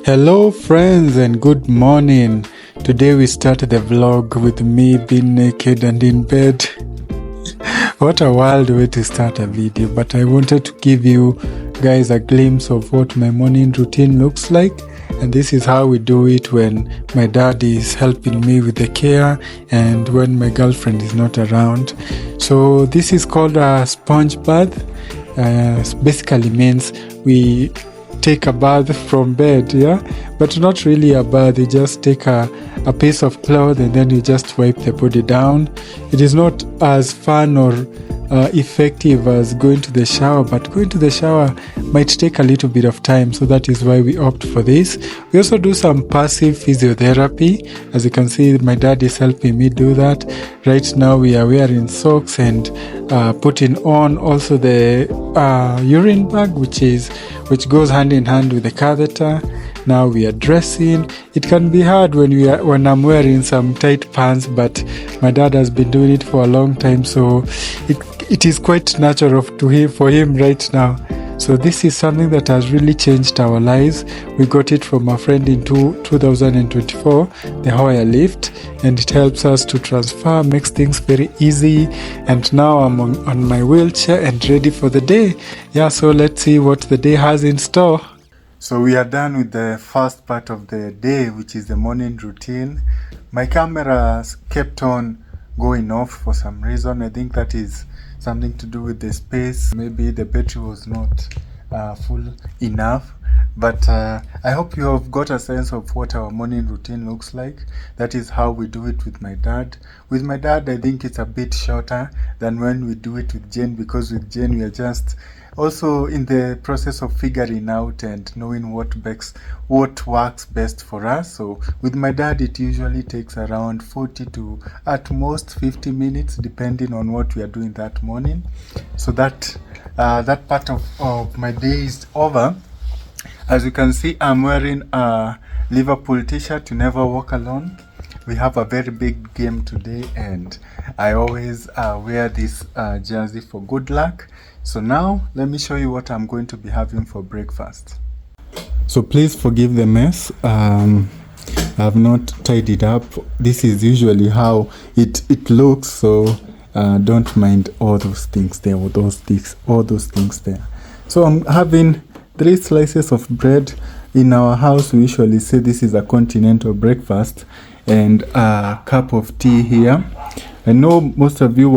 Hello friends and good morning. Today we start the vlog with me being naked and in bed. What a wild way to start a video, but I wanted to give you guys a glimpse of what my morning routine looks like, and this is how we do it when my dad is helping me with the care and when my girlfriend is not around. So this is called a sponge bath. Basically means we take a bath from bed, yeah, but not really a bath. You just take a piece of cloth and then you just wipe the body down. It is not as fun or effective as going to the shower, but going to the shower might take a little bit of time, so that is why we opt for this. We also do some passive physiotherapy. As you can see, my dad is helping me do that. Right now we are wearing socks and putting on also the urine bag, which goes hand in hand with the catheter. Now we are dressing. It can be hard when I'm wearing some tight pants, but my dad has been doing it for a long time, so it is quite natural for him right now. So this is something that has really changed our lives. We got it from a friend in 2024, the Hoya lift, and it helps us to transfer, makes things very easy. And now I'm on my wheelchair and ready for the day. Yeah, so let's see what the day has in store. So we are done with the first part of the day, which is the morning routine. My camera kept on going off for some reason. I think that is something to do with the space. Maybe the battery was not full enough. But I hope you have got a sense of what our morning routine looks like. That is how we do it with my dad. With my dad, I think it's a bit shorter than when we do it with Jane, because with Jane, we are just also in the process of figuring out and knowing what works best for us. So with my dad, it usually takes around 40 to at most 50 minutes, depending on what we are doing that morning. So that part of my day is over. As you can see, I'm wearing a Liverpool t-shirt, "You Never Walk Alone." We have a very big game today, and I always wear this jersey for good luck. So now, let me show you what I'm going to be having for breakfast. So please forgive the mess. I've not tidied up. This is usually how it looks, so don't mind all those things there, all those things there. So I'm having 3 slices of bread. In our house, we usually say this is a continental breakfast, and a cup of tea here. I know most of you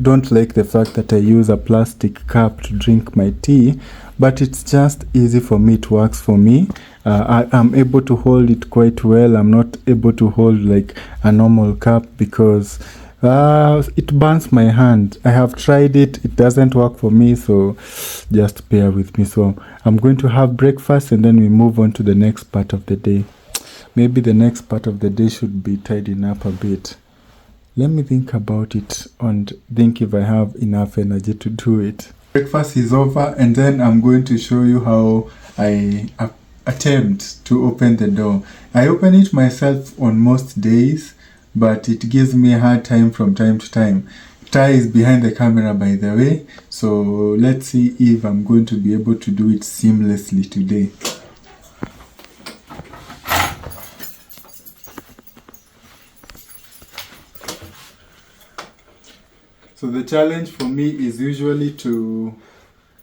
don't like the fact that I use a plastic cup to drink my tea, but it's just easy for me. It works for me. I'm able to hold it quite well. I'm not able to hold like a normal cup because it burns my hand. I have tried it. It doesn't work for me, so just bear with me. So I'm going to have breakfast and then we move on to the next part of the day. Maybe the next part of the day should be tidying up a bit. Let me think about it and think if I have enough energy to do it. Breakfast is over, and then I'm going to show you how I attempt to open the door. I open it myself on most days, but it gives me a hard time from time to time. Ty is behind the camera, by the way, so let's see if I'm going to be able to do it seamlessly today. So the challenge for me is usually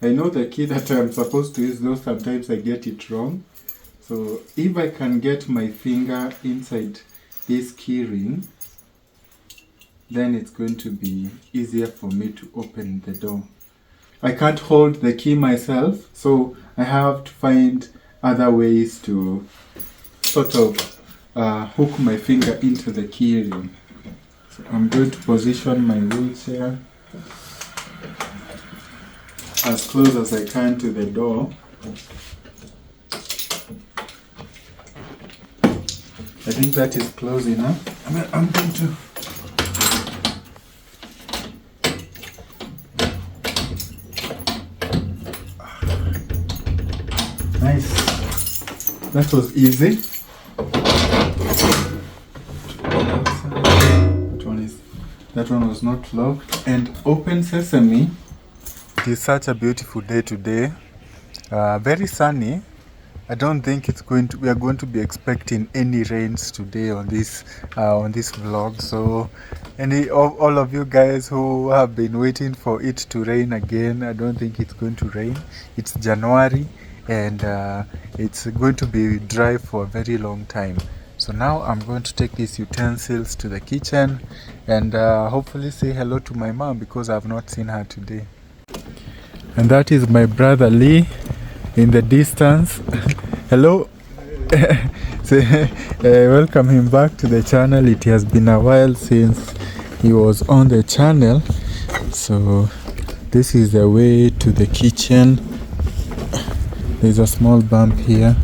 I know the key that I'm supposed to use, though sometimes I get it wrong. So if I can get my finger inside this key ring, then it's going to be easier for me to open the door. I can't hold the key myself, so I have to find other ways to sort of hook my finger into the key ring. So I'm going to position my wheelchair as close as I can to the door. I think that is close enough. I'm going to nice. That was easy. That one was not locked. And open sesame. It is such a beautiful day today. Very sunny. I don't think we are going to be expecting any rains today on this vlog. So all of you guys who have been waiting for it to rain again, I don't think it's going to rain. It's January, and it's going to be dry for a very long time. So now I'm going to take these utensils to the kitchen and hopefully say hello to my mom, because I've not seen her today. And that is my brother Lee in the distance. Hello. Welcome him back to the channel. It has been a while since he was on the channel. So this is the way to the kitchen. There's a small bump here.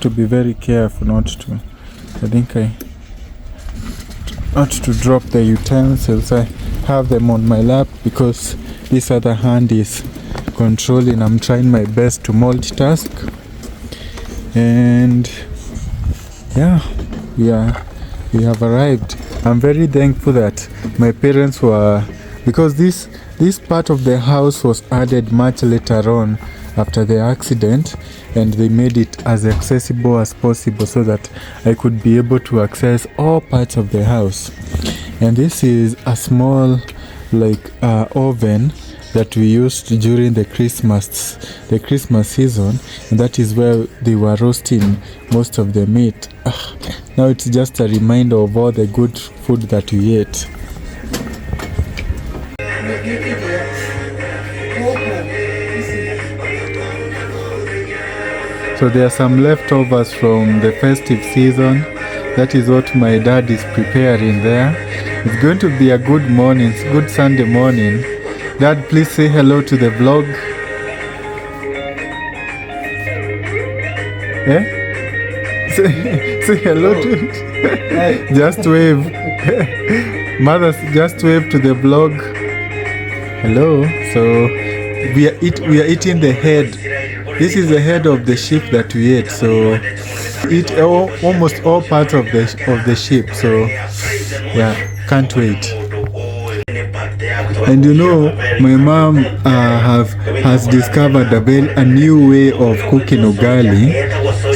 To be very careful not to drop the utensils. I have them on my lap because this other hand is controlling. I'm trying my best to multitask, and yeah, we have arrived. I'm very thankful that my parents were, because this part of the house was added much later on after the accident, and they made it as accessible as possible so that I could be able to access all parts of the house. And this is a small oven that we used during the Christmas season, and that is where they were roasting most of the meat. Now it's just a reminder of all the good food that we ate. So there are some leftovers from the festive season. That is what my dad is preparing there. It's going to be a good morning, good Sunday morning. Dad, please say hello to the vlog. Say hello to it. Just wave. Mothers, just wave to the vlog. Hello. So we are eating the head. This is the head of the sheep that we ate. So eat almost all parts of the sheep. So yeah, can't wait. And you know, my mom has discovered a new way of cooking ugali.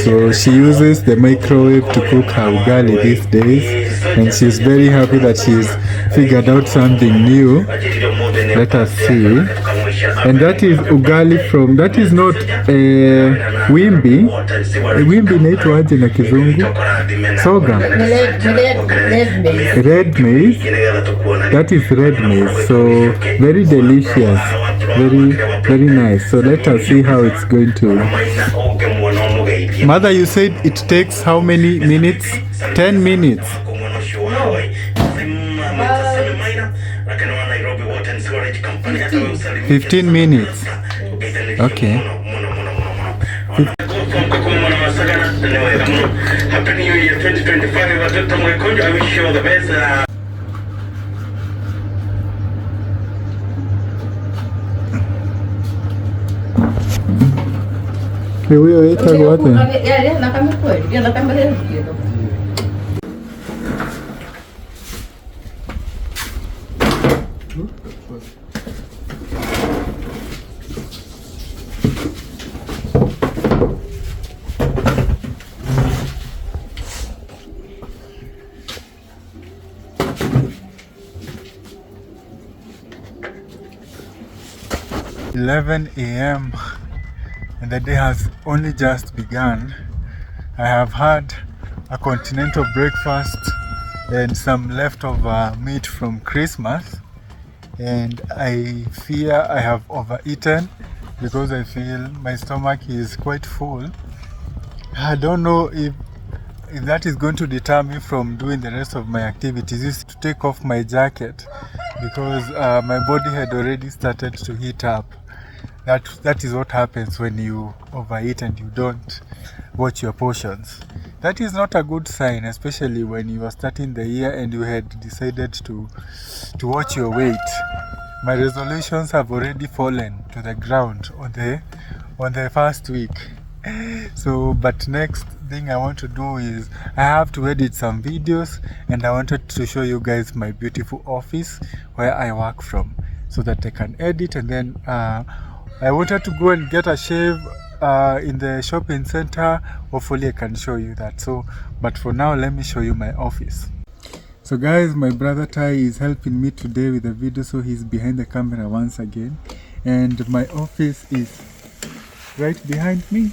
So she uses the microwave to cook her ugali these days, and she's very happy that she's figured out something new. Let us see. And that is ugali from, that is not wimbi. Wimbi inaitwaje na kizungu? Sorghum. Red maize. That is red maize. So very delicious. Very nice. So let us see how it's going to. Mother, you said it takes how many minutes? 10 minutes. 15 minutes. Okay. Happy New Year 2025. Watoto mwekundu, I wish you all the best. Huyo ita wapi? Na kama kweli, na kama leo. (11 a.m. and the day has only just begun. I have had a continental breakfast and some leftover meat from Christmas, and I fear I have overeaten because I feel my stomach is quite full. I don't know if that is going to deter me from doing the rest of my activities. Is to take off my jacket because my body had already started to heat up. That is what happens when you overeat and you don't watch your portions. That is not a good sign, especially when you are starting the year and you had decided to watch your weight. My resolutions have already fallen to the ground on the first week. So, but next thing I want to do is I have to edit some videos, and I wanted to show you guys my beautiful office where I work from, so that I can edit and then I wanted to go and get a shave in the shopping center. Hopefully I can show you that. So, but for now, let me show you my office. So guys, my brother Ty is helping me today with the video, so he's behind the camera once again. And my office is right behind me.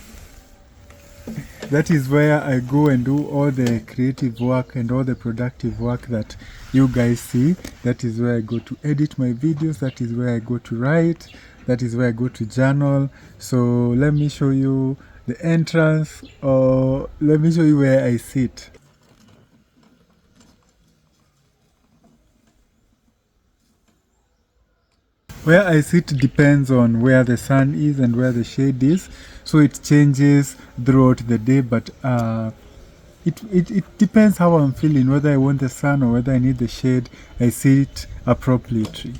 That is where I go and do all the creative work and all the productive work that you guys see. That is where I go to edit my videos. That is where I go to write. That is where I go to journal. So let me show you the entrance, or let me show you where I sit. Where I sit depends on where the sun is and where the shade is, so it changes throughout the day, but it depends how I'm feeling, whether I want the sun or whether I need the shade. I sit appropriately.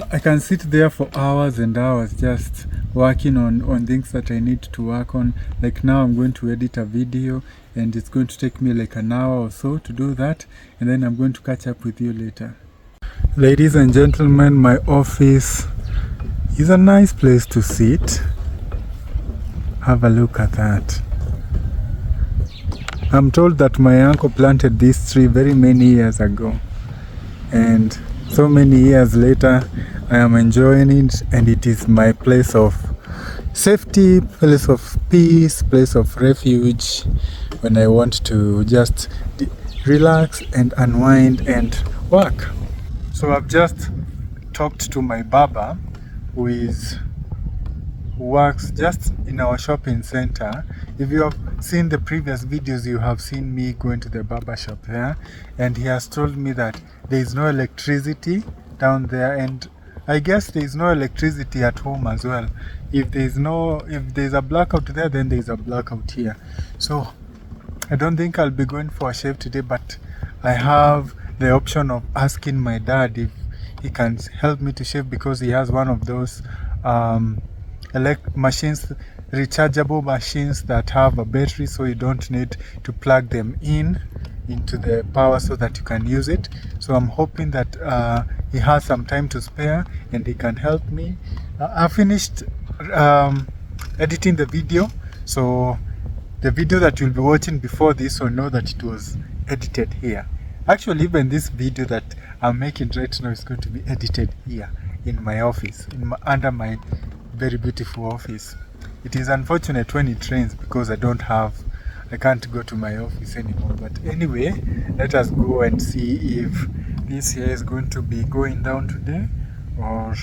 I can sit there for hours and hours just working on things that I need to work on. Like now I'm going to edit a video and it's going to take me like an hour or so to do that, and then I'm going to catch up with you later. Ladies and gentlemen, my office is a nice place to sit. Have a look at that. I'm told that my uncle planted this tree very many years ago, and so many years later I am enjoying it, and it is my place of safety, place of peace, place of refuge when I want to just relax and unwind and work. So I've just talked to my barber who works just in our shopping center. If you have seen the previous videos, you have seen me going to the barber shop there, and he has told me that there is no electricity down there, and I guess there is no electricity at home as well. If there's a blackout there, then there's a blackout here. So I don't think I'll be going for a shave today, but I have the option of asking my dad if he can help me to shave, because he has one of those machines, rechargeable machines that have a battery, so you don't need to plug them into the power so that you can use it. So I'm hoping that he has some time to spare and he can help me. I finished editing the video, so the video that you'll be watching before this will know that it was edited here. Actually, even this video that I'm making right now is going to be edited here in my office, under my very beautiful office. It is unfortunate when it rains because I can't go to my office anymore. But anyway, let us go and see if this here is going to be going down today or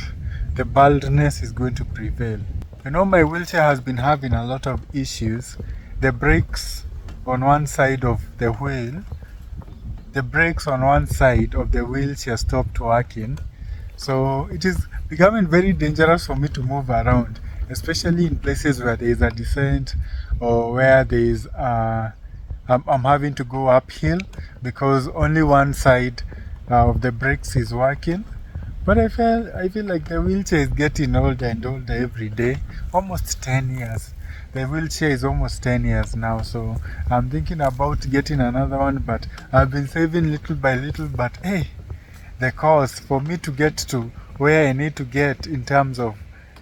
the baldness is going to prevail. You know, my wheelchair has been having a lot of issues. The brakes on one side of the wheelchair stopped working. So it is becoming very dangerous for me to move around, especially in places where there is a descent or where there is I'm having to go uphill because only one side of the brakes is working. But I feel like the wheelchair is getting older and older every day. Almost 10 years. The wheelchair is almost 10 years now, so I'm thinking about getting another one, but I've been saving little by little. But hey, the cost for me to get to where I need to get in terms of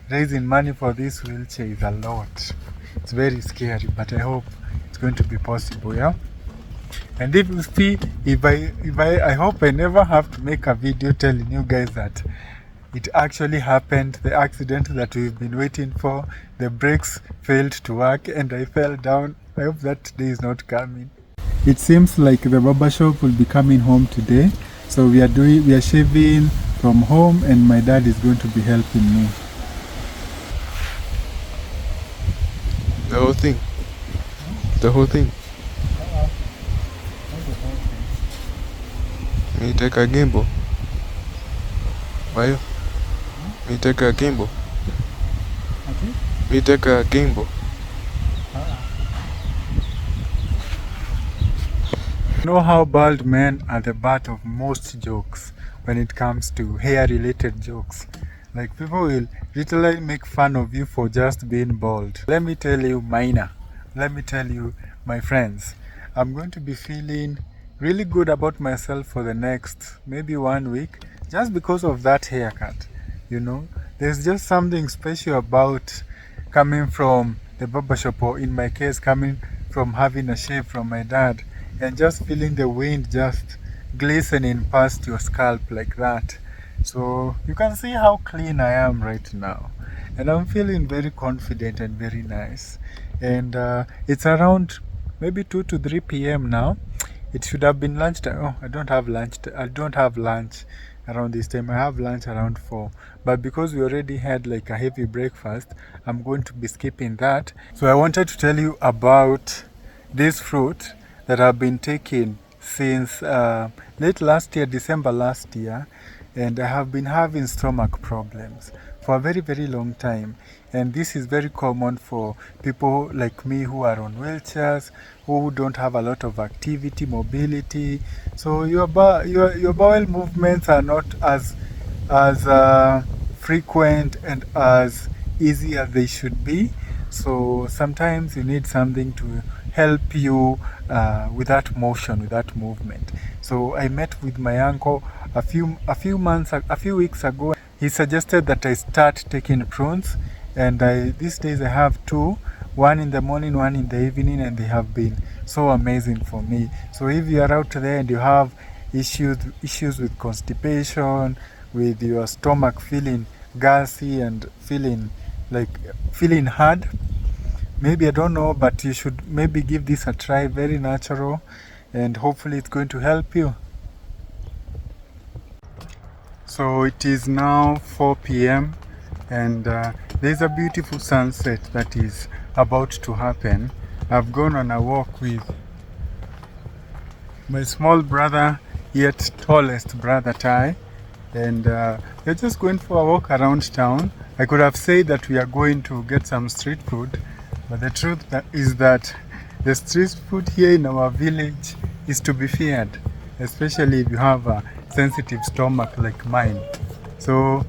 raising money for this wheelchair is a lot. It's very scary, but I hope it's going to be possible, yeah? And I hope I never have to make a video telling you guys that it actually happened, the accident that we've been waiting for. The brakes failed to work and I fell down. I hope that day is not coming. It seems like the barber shop will be coming home today. So we are shaving from home and my dad is going to be helping me. The whole thing? The whole thing? Me take a gimbal. Why? Me take a gimbal. Me take a gimbal. You know how bald men are the butt of most jokes when it comes to hair related jokes. Like people will literally make fun of you for just being bald. Let me tell you, Minor. Let me tell you, my friends. I'm going to be feeling really good about myself for the next maybe 1 week just because of that haircut. You know, there's just something special about coming from the barbershop, or in my case, coming from having a shave from my dad and just feeling the wind just glistening past your scalp like that. So you can see how clean I am right now. And I'm feeling very confident and very nice. And it's around maybe 2 to 3 p.m. now. It should have been lunchtime. Oh, I don't have lunch. I don't have lunch around this time. I have lunch around 4. But because we already had like a heavy breakfast, I'm going to be skipping that. So I wanted to tell you about this fruit that I've been taking since late last year, December last year. And I have been having stomach problems for a very, very long time. And this is very common for people like me who are on wheelchairs, who don't have a lot of activity, mobility. So your bowel movements are not as frequent and as easy as they should be. So sometimes you need something to help you with that motion, with that movement. So I met with my uncle a few weeks ago. He suggested that I start taking prunes, and these days I have two, one in the morning, one in the evening, and they have been so amazing for me. So if you are out there and you have issues with constipation, with your stomach feeling gassy and feeling hard, maybe, I don't know, but you should maybe give this a try. Very natural, and hopefully it's going to help you. So it is now 4 p.m. and there's a beautiful sunset that is about to happen. I've gone on a walk with my small brother, yet tallest brother Tai, and we're just going for a walk around town. I could have said that we are going to get some street food, but the truth is that the street food here in our village is to be feared, especially if you have a sensitive stomach like mine. So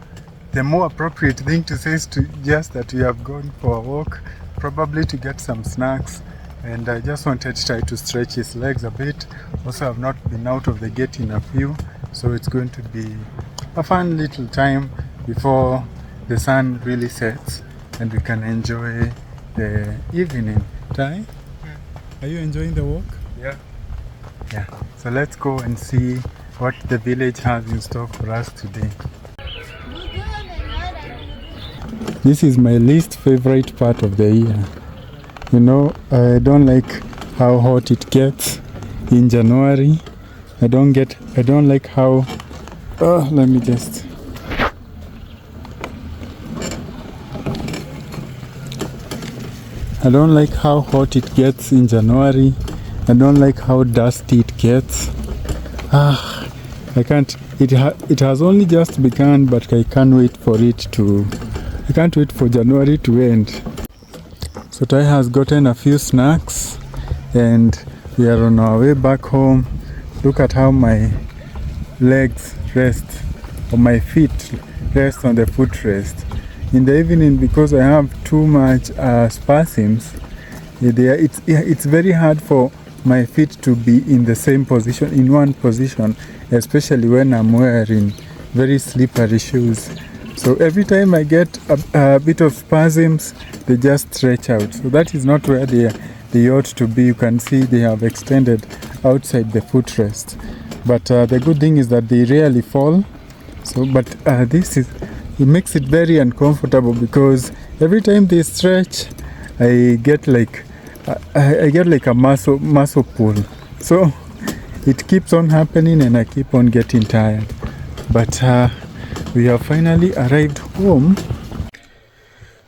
the more appropriate thing to say is to just that we have gone for a walk, probably to get some snacks, and I just wanted to try to stretch his legs a bit. Also, I've not been out of the gate in a few, so it's going to be a fun little time before the sun really sets and we can enjoy the evening. Tai, are you enjoying the walk? Yeah. Yeah. So let's go and see what the village has in store for us today. This is my least favorite part of the year. You know, I don't like how hot it gets in January. I don't like how, let me just. I don't like how hot it gets in January. I don't like how dusty it gets. I can't. It has only just begun, but I can't wait for January to end. So Tai has gotten a few snacks, and we are on our way back home. Look at how my legs rest, or my feet rest on the footrest. In the evening, because I have too much spasms, it's very hard for my feet to be in the same position, in one position, especially when I'm wearing very slippery shoes. So every time I get a bit of spasms, they just stretch out. So that is not where they ought to be. You can see they have extended outside the footrest. But the good thing is that they rarely fall. So, but it makes it very uncomfortable, because every time they stretch, I get like a muscle pull. So it keeps on happening, and I keep on getting tired. But we have finally arrived home.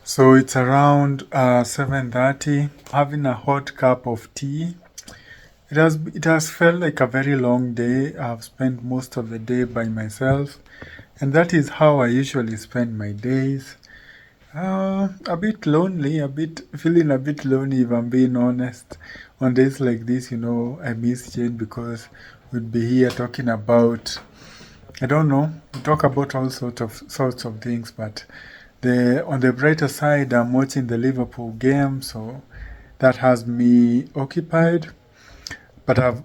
So it's around 7:30. Having a hot cup of tea. It has felt like a very long day. I've spent most of the day by myself, and that is how I usually spend my days. A bit lonely, feeling a bit lonely, if I'm being honest. On days like this, I miss Jane, because we'd be here talking about I don't know. We talk about all sorts of things, but on the brighter side, I'm watching the Liverpool game, so that has me occupied. But I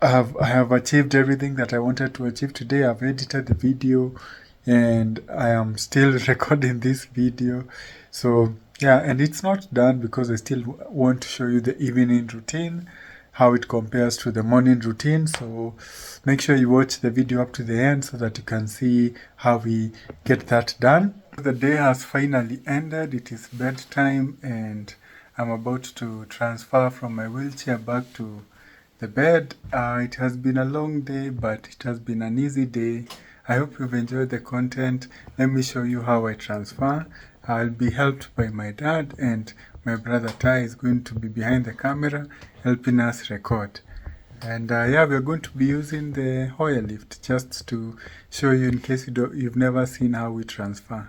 have achieved everything that I wanted to achieve today. I've edited the video, and I am still recording this video. So yeah, and it's not done because I still want to show you the evening routine, how it compares to the morning routine. So make sure you watch the video up to the end so that you can see how we get that done. The day has finally ended. It is bedtime, and I'm about to transfer from my wheelchair back to the bed. It has been a long day, but it has been an easy day. I hope you've enjoyed the content. Let me show you how I transfer. I'll be helped by my dad, and my brother Ty is going to be behind the camera helping us record. And yeah, we're going to be using the Hoyer lift just to show you in case you've never seen how we transfer.